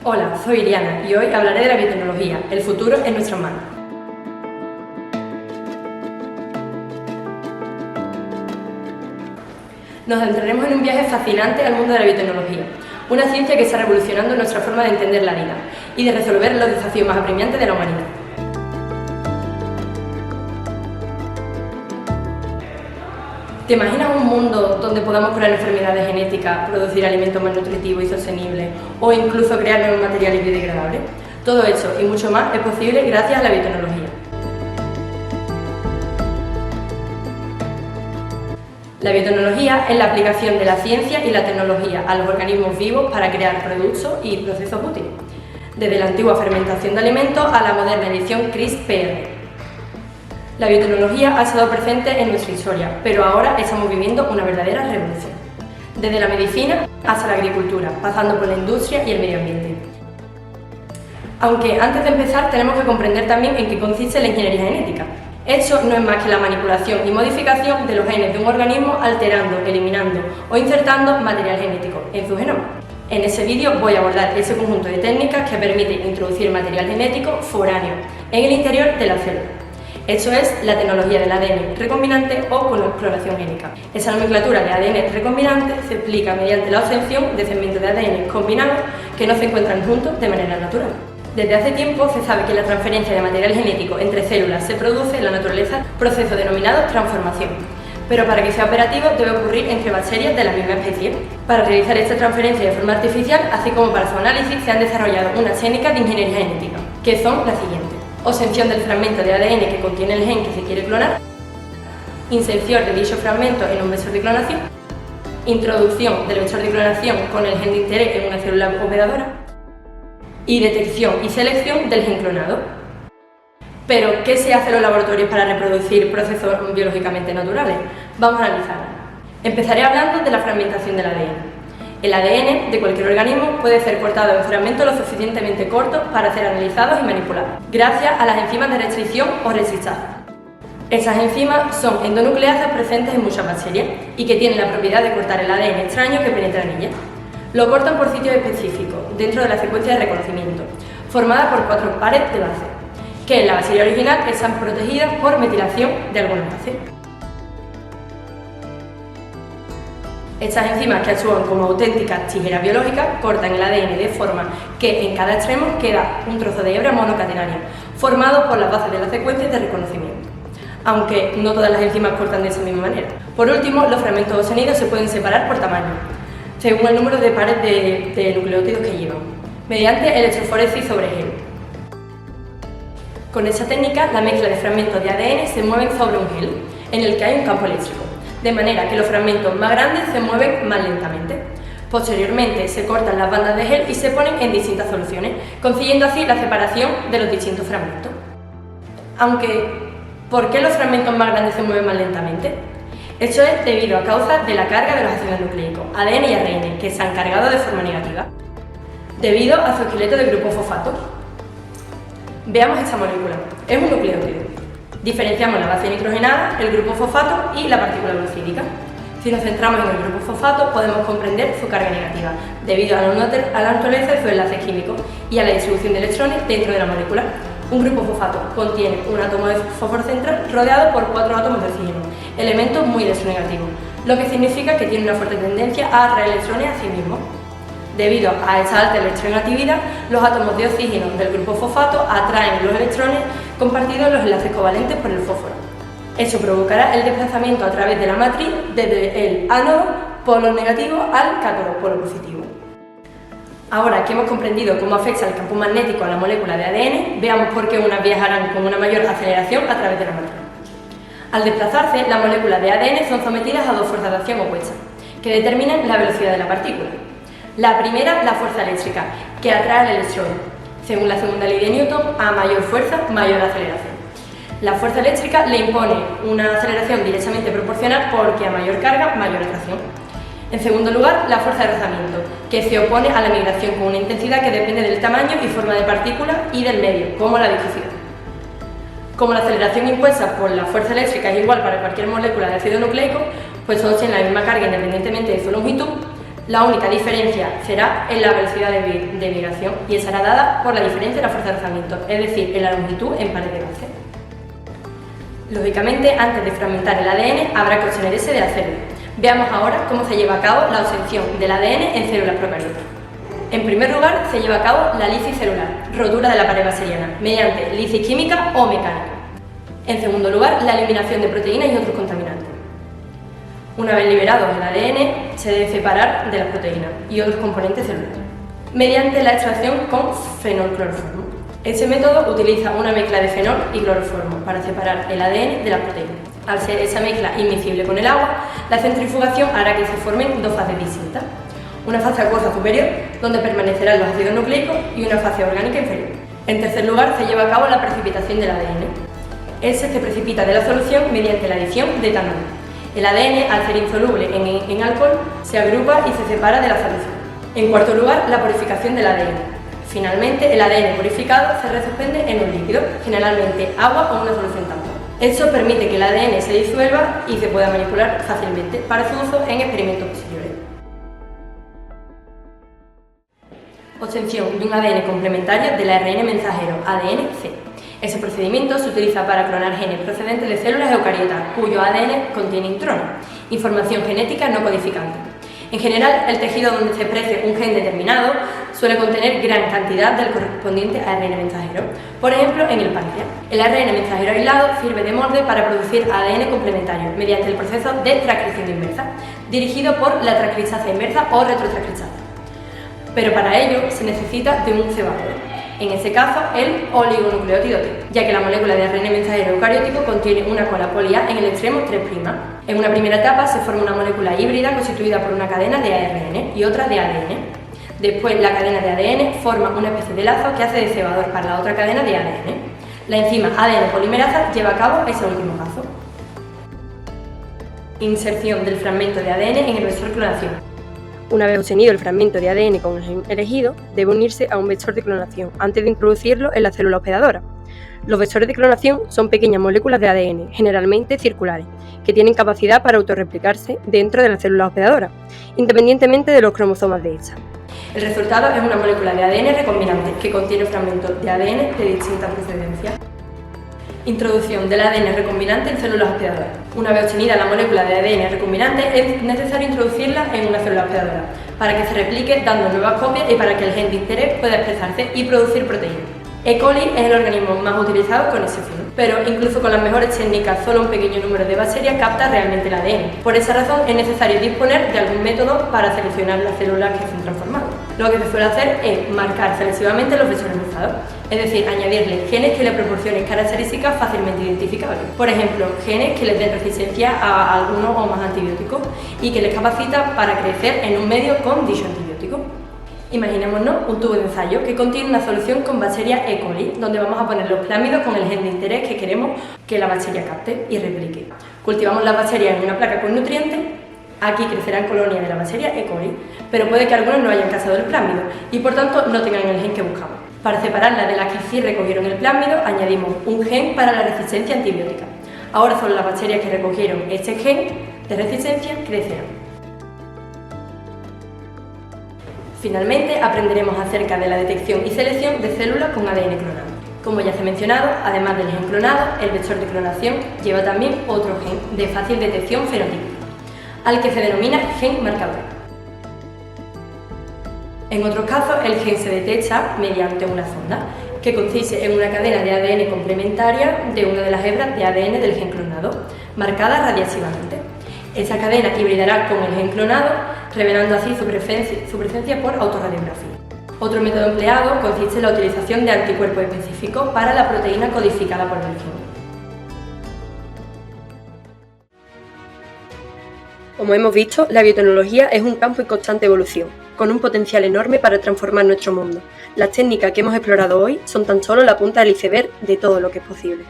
Hola, soy Iriana y hoy hablaré de la biotecnología, el futuro en nuestras manos. Nos adentraremos en un viaje fascinante al mundo de la biotecnología, una ciencia que está revolucionando nuestra forma de entender la vida y de resolver los desafíos más apremiantes de la humanidad. ¿Te imaginas un mundo donde podamos curar enfermedades genéticas, producir alimentos más nutritivos y sostenibles o incluso crear nuevos materiales biodegradables? Todo eso y mucho más es posible gracias a la biotecnología. La biotecnología es la aplicación de la ciencia y la tecnología a los organismos vivos para crear productos y procesos útiles, desde la antigua fermentación de alimentos a la moderna edición CRISPR. La biotecnología ha estado presente en nuestra historia, pero ahora estamos viviendo una verdadera revolución. Desde la medicina hasta la agricultura, pasando por la industria y el medio ambiente. Aunque antes de empezar tenemos que comprender también en qué consiste la ingeniería genética. Esto no es más que la manipulación y modificación de los genes de un organismo alterando, eliminando o insertando material genético en su genoma. En este vídeo voy a abordar ese conjunto de técnicas que permiten introducir material genético foráneo en el interior de la célula. Esto es la tecnología del ADN recombinante o con exploración génica. Esa nomenclatura de ADN recombinante se explica mediante la obtención de segmentos de ADN combinados que no se encuentran juntos de manera natural. Desde hace tiempo se sabe que la transferencia de material genético entre células se produce en la naturaleza, proceso denominado transformación. Pero para que sea operativo debe ocurrir entre bacterias de la misma especie. Para realizar esta transferencia de forma artificial, así como para su análisis, se han desarrollado unas técnicas de ingeniería genética, que son las siguientes: obtención del fragmento de ADN que contiene el gen que se quiere clonar, inserción de dicho fragmento en un vector de clonación, introducción del vector de clonación con el gen de interés en una célula hospedadora y detección y selección del gen clonado. Pero, ¿qué se hace en los laboratorios para reproducir procesos biológicamente naturales? Vamos a analizarlo. Empezaré hablando de la fragmentación del ADN. El ADN de cualquier organismo puede ser cortado en fragmentos lo suficientemente cortos para ser analizados y manipulados, gracias a las enzimas de restricción o resistasa. Estas enzimas son endonucleasas presentes en muchas bacterias y que tienen la propiedad de cortar el ADN extraño que penetra en ellas. Lo cortan por sitios específicos, dentro de la secuencia de reconocimiento, formada por 4 pares de bases, que en la bacteria original están protegidas por metilación de algunas bases. Estas enzimas, que actúan como auténticas tijeras biológicas, cortan el ADN de forma que en cada extremo queda un trozo de hebra monocatenaria, formado por las bases de las secuencias de reconocimiento, aunque no todas las enzimas cortan de esa misma manera. Por último, los fragmentos obtenidos se pueden separar por tamaño, según el número de pares de nucleótidos que llevan, mediante electroforesis sobre gel. Con esta técnica, la mezcla de fragmentos de ADN se mueven sobre un gel, en el que hay un campo eléctrico, de manera que los fragmentos más grandes se mueven más lentamente. Posteriormente se cortan las bandas de gel y se ponen en distintas soluciones, consiguiendo así la separación de los distintos fragmentos. Aunque, ¿por qué los fragmentos más grandes se mueven más lentamente? Esto es debido a causa de la carga de los ácidos nucleicos, ADN y ARN, que se han cargado de forma negativa, debido a su esqueleto de grupo fosfato. Veamos esta molécula. Es un nucleótido. Diferenciamos la base nitrogenada, el grupo fosfato y la partícula glucídica. Si nos centramos en el grupo fosfato, podemos comprender su carga negativa, debido a la naturaleza de sus enlaces químicos y a la distribución de electrones dentro de la molécula. Un grupo fosfato contiene un átomo de fósforo central rodeado por 4 átomos de oxígeno, elementos muy electronegativos, lo que significa que tiene una fuerte tendencia a atraer electrones a sí mismo. Debido a esta alta electronegatividad, los átomos de oxígeno del grupo fosfato atraen los electrones compartidos en los enlaces covalentes por el fósforo. Eso provocará el desplazamiento a través de la matriz desde el ánodo, polo negativo, al cátodo, polo positivo. Ahora que hemos comprendido cómo afecta el campo magnético a la molécula de ADN, veamos por qué unas viajarán con una mayor aceleración a través de la matriz. Al desplazarse, las moléculas de ADN son sometidas a 2 fuerzas de acción opuestas, que determinan la velocidad de la partícula. La primera, la fuerza eléctrica, que atrae al electrón. Según la segunda ley de Newton, a mayor fuerza, mayor aceleración. La fuerza eléctrica le impone una aceleración directamente proporcional porque a mayor carga, mayor atracción. En segundo lugar, la fuerza de rozamiento, que se opone a la migración con una intensidad que depende del tamaño y forma de partícula y del medio, como la viscosidad. Como la aceleración impuesta por la fuerza eléctrica es igual para cualquier molécula de ácido nucleico, pues todos tienen la misma carga independientemente de su longitud, La única diferencia será en la velocidad de vibración y será dada por la diferencia de la fuerza de rozamiento, es decir, en la longitud en pares de base. Lógicamente, antes de fragmentar el ADN habrá que obtenerse de la célula. Veamos ahora cómo se lleva a cabo la obtención del ADN en células procariotas. En primer lugar, se lleva a cabo la lisis celular, rotura de la pared bacteriana, mediante lisis química o mecánica. En segundo lugar, la eliminación de proteínas y otros contaminantes. Una vez liberado el ADN, se debe separar de las proteínas y otros componentes celulares, mediante la extracción con fenolcloroformo. Este método utiliza una mezcla de fenol y cloroformo para separar el ADN de las proteínas. Al ser esa mezcla inmiscible con el agua, la centrifugación hará que se formen dos fases distintas. Una fase acuosa superior, donde permanecerán los ácidos nucleicos, y una fase orgánica inferior. En tercer lugar, se lleva a cabo la precipitación del ADN. Este se precipita de la solución mediante la adición de etanol. El ADN, al ser insoluble en alcohol, se agrupa y se separa de la solución. En cuarto lugar, la purificación del ADN. Finalmente, el ADN purificado se resuspende en un líquido, generalmente agua o una solución tampón. Esto permite que el ADN se disuelva y se pueda manipular fácilmente para su uso en experimentos posteriores. Obtención de un ADN complementario del ARN mensajero, ADN-C. Ese procedimiento se utiliza para clonar genes procedentes de células eucariotas, cuyo ADN contiene intrones, información genética no codificante. En general, el tejido donde se exprese un gen determinado suele contener gran cantidad del correspondiente ARN mensajero, por ejemplo, en el páncreas. El ARN mensajero aislado sirve de molde para producir ADN complementario mediante el proceso de transcripción inversa, dirigido por la transcriptasa inversa o retrotranscriptasa. Pero para ello se necesita de un cebador, en ese caso el oligonucleótido T, ya que la molécula de ARN mensajero eucariótico contiene una cola poli-A en el extremo 3'. En una primera etapa se forma una molécula híbrida constituida por una cadena de ARN y otra de ADN. Después la cadena de ADN forma una especie de lazo que hace de cebador para la otra cadena de ADN. La enzima ADN polimerasa lleva a cabo ese último paso. Inserción del fragmento de ADN en el vector de clonación. Una vez obtenido el fragmento de ADN con el gen elegido, debe unirse a un vector de clonación antes de introducirlo en la célula hospedadora. Los vectores de clonación son pequeñas moléculas de ADN, generalmente circulares, que tienen capacidad para autorreplicarse dentro de la célula hospedadora, independientemente de los cromosomas de esta. El resultado es una molécula de ADN recombinante que contiene fragmentos de ADN de distinta procedencia. Introducción del ADN recombinante en células hospedadoras. Una vez obtenida la molécula de ADN recombinante, es necesario introducirla en una célula hospedadora para que se replique dando nuevas copias y para que el gen de interés pueda expresarse y producir proteínas. E. coli es el organismo más utilizado con ese fin, pero incluso con las mejores técnicas, solo un pequeño número de bacterias capta realmente el ADN. Por esa razón es necesario disponer de algún método para seleccionar las células que se han transformado. Lo que se suele hacer es marcar selectivamente los vectores cruzados, es decir, añadirle genes que le proporcionen características fácilmente identificables. Por ejemplo, genes que les den resistencia a alguno o más antibióticos y que les capacita para crecer en un medio con dicho antibiótico. Imaginémonos un tubo de ensayo que contiene una solución con bacterias E. coli, donde vamos a poner los plámidos con el gen de interés que queremos que la bacteria capte y replique. Cultivamos las bacterias en una placa con nutrientes. Aquí crecerán colonias de la bacteria E. coli, pero puede que algunos no hayan cazado el plásmido y por tanto no tengan el gen que buscamos. Para separarlas de las que sí recogieron el plásmido, añadimos un gen para la resistencia antibiótica. Ahora solo las bacterias que recogieron este gen de resistencia crecerán. Finalmente, aprenderemos acerca de la detección y selección de células con ADN clonado. Como ya se ha mencionado, además del gen clonado, el vector de clonación lleva también otro gen de fácil detección fenotípica, al que se denomina gen marcador. En otros casos, el gen se detecta mediante una sonda, que consiste en una cadena de ADN complementaria de una de las hebras de ADN del gen clonado, marcada radiactivamente. Esa cadena hibridará con el gen clonado, revelando así su presencia por autorradiografía. Otro método empleado consiste en la utilización de anticuerpos específicos para la proteína codificada por el gen. Como hemos visto, la biotecnología es un campo en constante evolución, con un potencial enorme para transformar nuestro mundo. Las técnicas que hemos explorado hoy son tan solo la punta del iceberg de todo lo que es posible.